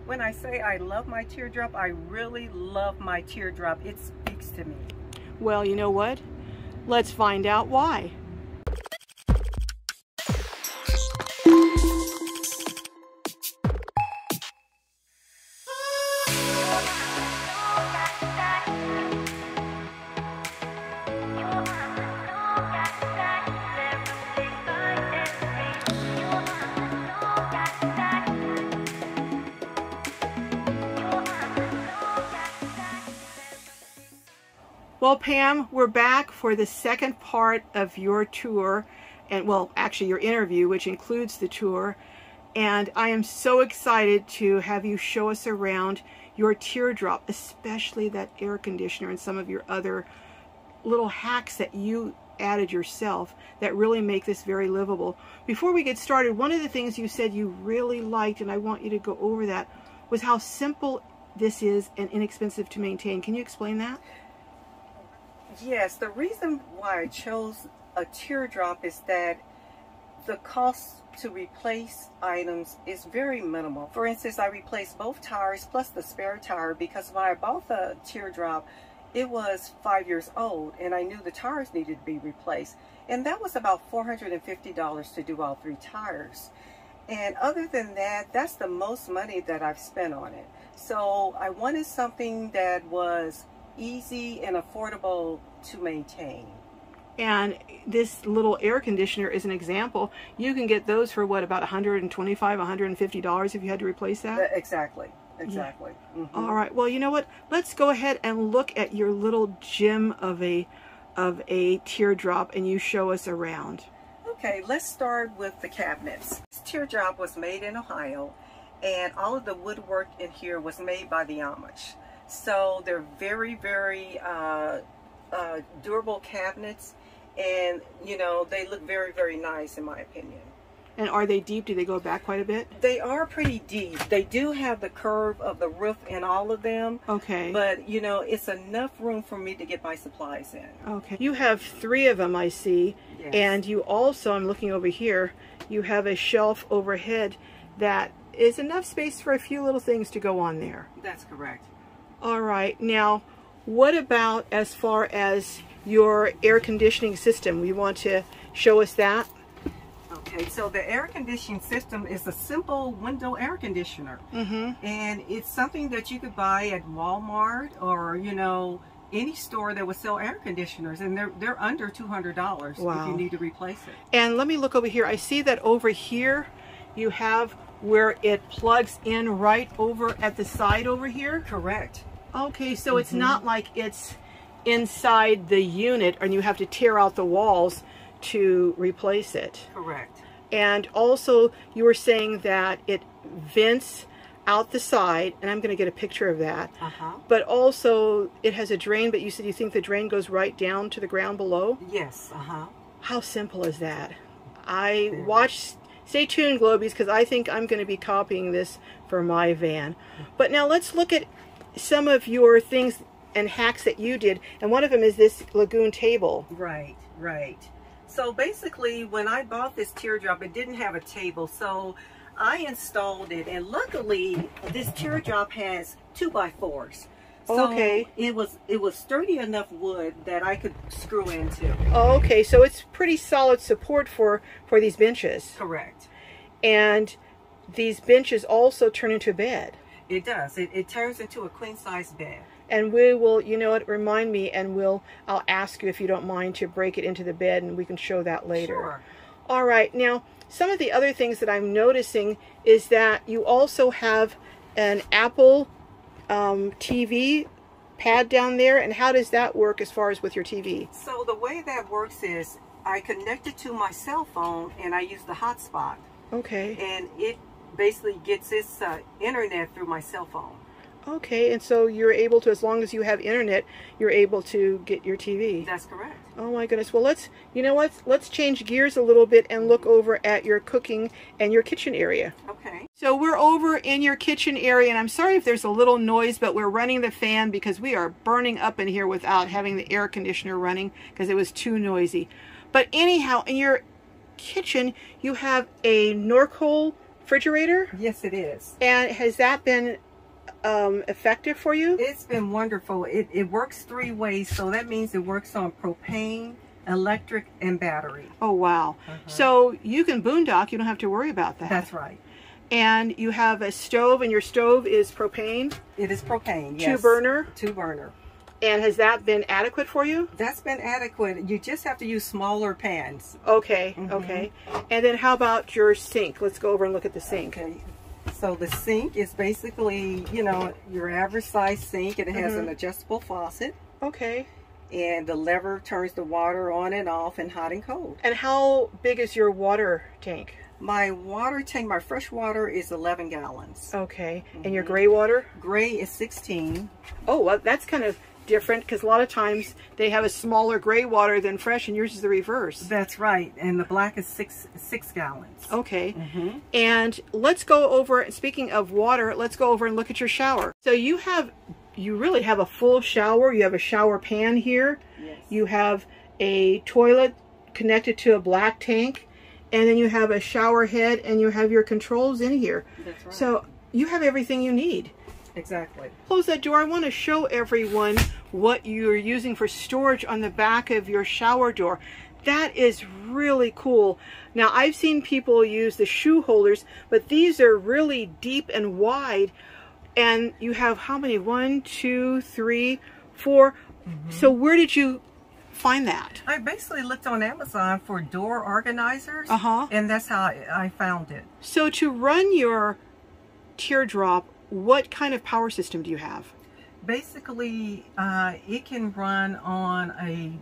When I say I love my teardrop, I really love my teardrop. It speaks to me. Well, you know what? Let's find out why. Well, Pam, we're back for the second part of your tour, and well, actually your interview, which includes the tour. And I am so excited to have you show us around your teardrop, especially that air conditioner and some of your other little hacks that you added yourself that really make this very livable. Before we get started, one of the things you said you really liked, and I want you to go over that, was how simple this is and inexpensive to maintain. Can you explain that? Yes, the reason why I chose a teardrop is that the cost to replace items is very minimal. For instance, I replaced both tires plus the spare tire because when I bought the teardrop, it was 5 years old and I knew the tires needed to be replaced. And that was about $450 to do all 3 tires. And other than that, that's the most money that I've spent on it. So I wanted something that was easy and affordable to maintain. And this little air conditioner is an example. You can get those for what, about $125, $150 if you had to replace that? Exactly. Yeah. All right, well, you know what, let's go ahead and look at your little gem of a teardrop, and you show us around. Okay, let's start with the cabinets. This teardrop was made in Ohio, and all of the woodwork in here was made by the Amish. So they're very, very durable cabinets, and you know, they look very, very nice in my opinion. And are they deep? Do they go back quite a bit? They are pretty deep. They do have the curve of the roof in all of them. Okay. But you know, it's enough room for me to get my supplies in. Okay. You have 3 of them, I see. Yes. And you also, I'm looking over here, you have a shelf overhead that is enough space for a few little things to go on there. That's correct. All right, now what about as far as your air conditioning system? You want to show us that? Okay, so the air conditioning system is a simple window air conditioner. And it's something that you could buy at Walmart or, you know, any store that would sell air conditioners, and they're under $200. Wow. If you need to replace it. And let me look over here. I see that over here you have where it plugs in right over at the side over here. Correct. Okay, so it's not like it's inside the unit and you have to tear out the walls to replace it. Correct. And also you were saying that it vents out the side, and I'm going to get a picture of that. But also it has a drain, but you said you think the drain goes right down to the ground below? Yes. How simple is that? I watched, stay tuned, Globies, because I think I'm going to be copying this for my van. But now let's look at some of your things and hacks that you did, and one of them is this lagoon table. Right, right. So basically, when I bought this teardrop, it didn't have a table, so I installed it, and luckily this teardrop has 2x4s. So okay. It was sturdy enough wood that I could screw into. Okay, so it's pretty solid support for these benches. Correct. And these benches also turn into a bed. It does. It turns into a queen-size bed. And we will, you know what, remind me, and I'll ask you if you don't mind to break it into the bed, and we can show that later. Sure. All right, now some of the other things that I'm noticing is that you also have an Apple TV pad down there, and how does that work as far as with your TV? So the way that works is I connect it to my cell phone and I use the hotspot. Okay. And it basically gets its internet through my cell phone. Okay, and so you're able to, as long as you have internet, you're able to get your TV. That's correct. Oh my goodness. Well, you know what? Let's change gears a little bit and look over at your cooking and your kitchen area. Okay. So we're over in your kitchen area, and I'm sorry if there's a little noise, but we're running the fan because we are burning up in here without having the air conditioner running because it was too noisy. But anyhow, in your kitchen, you have a Norcold refrigerator? Yes, it is. And has that been effective for you? It's been wonderful. It works 3 ways, so that means it works on propane, electric, and battery. Oh, wow. So you can boondock. You don't have to worry about that. That's right. And you have a stove, and your stove is propane? It is propane, yes. 2-burner? 2-burner. And has that been adequate for you? That's been adequate. You just have to use smaller pans. Okay, okay. And then how about your sink? Let's go over and look at the sink. Okay. So the sink is basically, you know, your average size sink, and it has an adjustable faucet. Okay. And the lever turns the water on and off in hot and cold. And how big is your water tank? My water tank, my fresh water is 11 gallons. Okay. And your gray water? Gray is 16. Oh, well, that's kind of different, because a lot of times they have a smaller gray water than fresh, and yours is the reverse. That's right. And the black is six gallons. Okay. And let's go over, speaking of water, let's go over and look at your shower. So you really have a full shower. You have a shower pan here. Yes. You have a toilet connected to a black tank, and then you have a shower head, and you have your controls in here. That's right. So you have everything you need. Exactly. Close that door. I want to show everyone what you're using for storage on the back of your shower door. That is really cool. Now, I've seen people use the shoe holders, but these are really deep and wide. And you have how many? 1, 2, 3, 4. So where did you find that? I basically looked on Amazon for door organizers, and that's how I found it. So to run your teardrop, what kind of power system do you have? Basically, it can run on a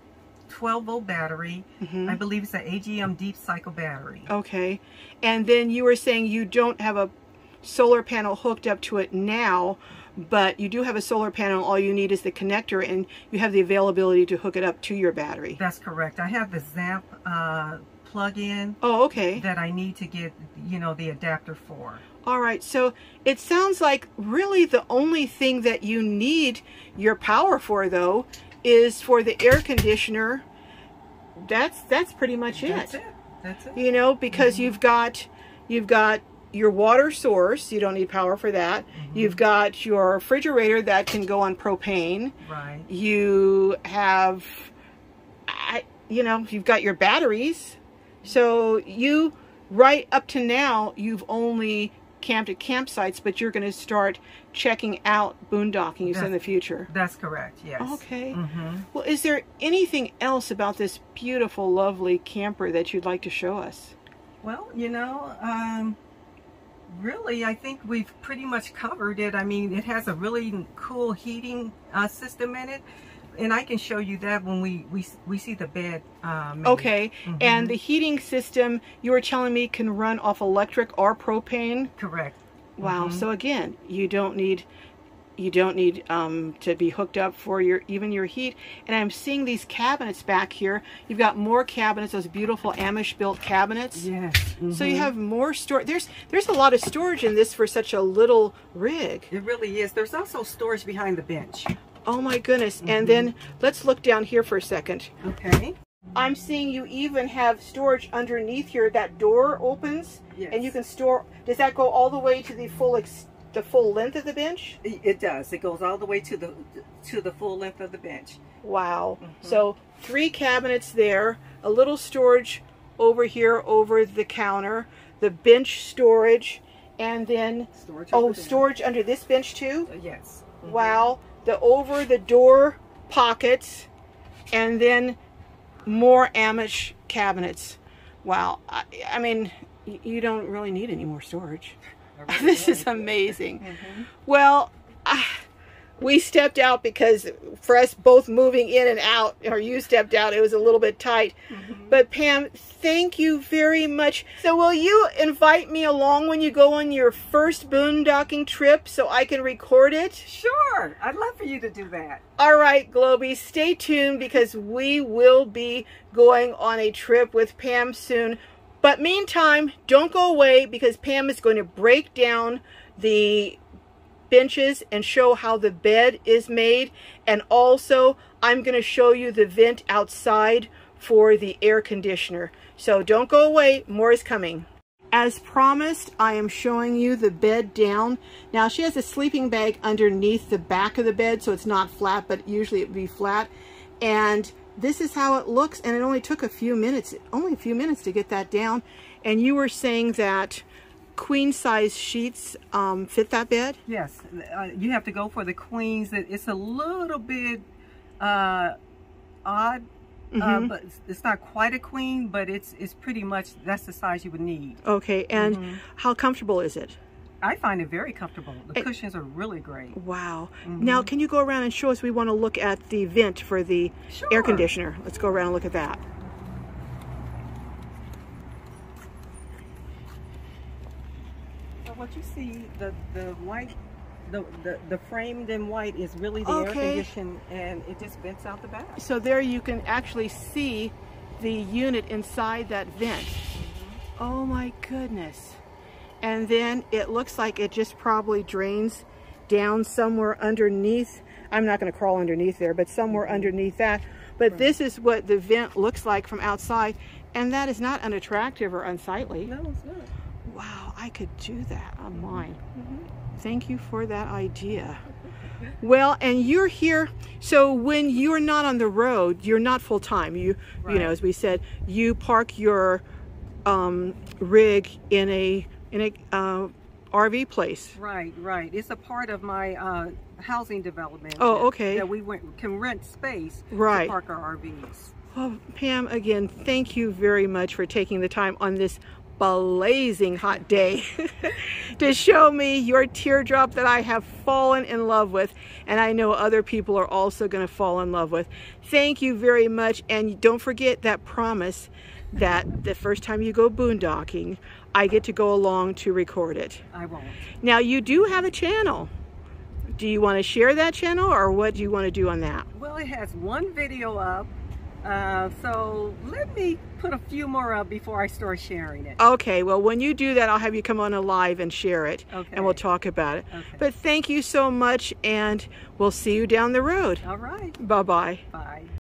12-volt battery. I believe it's an AGM deep cycle battery. Okay. And then you were saying you don't have a solar panel hooked up to it now, but you do have a solar panel. All you need is the connector, and you have the availability to hook it up to your battery. That's correct. I have the ZAMP plug-in. Oh, okay. That I need to get, you know, the adapter for. All right, so it sounds like really the only thing that you need your power for, though, is for the air conditioner. That's pretty much it. That's it. That's it. You know, because you've got your water source. You don't need power for that. You've got your refrigerator that can go on propane. Right. You have, you know, you've got your batteries. So you, right up to now, you've only camped at campsites, but you're going to start checking out boondocking, you said, in the future. That's correct, yes. Okay. Well, is there anything else about this beautiful, lovely camper that you'd like to show us? Well, you know, really, I think we've pretty much covered it. I mean, it has a really cool heating system in it. And I can show you that when we see the bed. Okay, and the heating system, you were telling me, can run off electric or propane? Correct. Wow. So again, you don't need to be hooked up for even your heat. And I'm seeing these cabinets back here. You've got more cabinets, those beautiful Amish built cabinets. Yes. So you have more storage. There's a lot of storage in this for such a little rig. It really is. There's also storage behind the bench. Oh my goodness. And then let's look down here for a second. Okay. I'm seeing you even have storage underneath here. That door opens, and you can store. Does that go all the way to the full length of the bench? It does. It goes all the way to the full length of the bench. Wow. So 3 cabinets there, a little storage over here over the counter, the bench storage, and then storage under this bench too? Yes. Wow. The over the door pockets, and then more Amish cabinets. Wow. I mean, you don't really need any more storage. This is amazing. Well, we stepped out because for us both moving in and out, or you stepped out, it was a little bit tight. But Pam, thank you very much. So will you invite me along when you go on your first boondocking trip so I can record it? Sure. I'd love for you to do that. All right, Globies, stay tuned because we will be going on a trip with Pam soon. But meantime, don't go away because Pam is going to break down the benches and show how the bed is made. And also, I'm going to show you the vent outside for the air conditioner. So don't go away. More is coming. As promised, I am showing you the bed down. Now, she has a sleeping bag underneath the back of the bed, so it's not flat, but usually it would be flat. And this is how it looks, and it only took a few minutes, to get that down. And you were saying that queen size sheets fit that bed? Yes, you have to go for the queens. It's a little bit odd, but it's not quite a queen, but it's pretty much, that's the size you would need. Okay, and how comfortable is it? I find it very comfortable. The cushions are really great. Wow. Now, can you go around and show us? We want to look at the vent for the air conditioner. Let's go around and look at that. So what you see, the white, the framed in white is really the air condition, and it just vents out the back. So there you can actually see the unit inside that vent. Oh my goodness. And then it looks like it just probably drains down somewhere underneath. I'm not going to crawl underneath there, but somewhere underneath that. But this is what the vent looks like from outside, and that is not unattractive or unsightly. No, it's not. Wow, I could do that on mine. Thank you for that idea. Well, and you're here, so when you're not on the road, you're not full time. You know, as we said, you park your rig in a RV place. Right. It's a part of my housing development. Oh, okay. That we can rent space to park our RVs. Well, Pam, again, thank you very much for taking the time on this blazing hot day to show me your teardrop that I have fallen in love with, and I know other people are also going to fall in love with. Thank you very much, and don't forget that promise that the first time you go boondocking, I get to go along to record it. I won't. Now, you do have a channel. Do you want to share that channel, or what do you want to do on that? Well, it has one video up, so let me put a few more up before I start sharing it. Okay, well, when you do that, I'll have you come on a live and share it, and we'll talk about it. But thank you so much, and we'll see you down the road. All right. Bye-bye. Bye.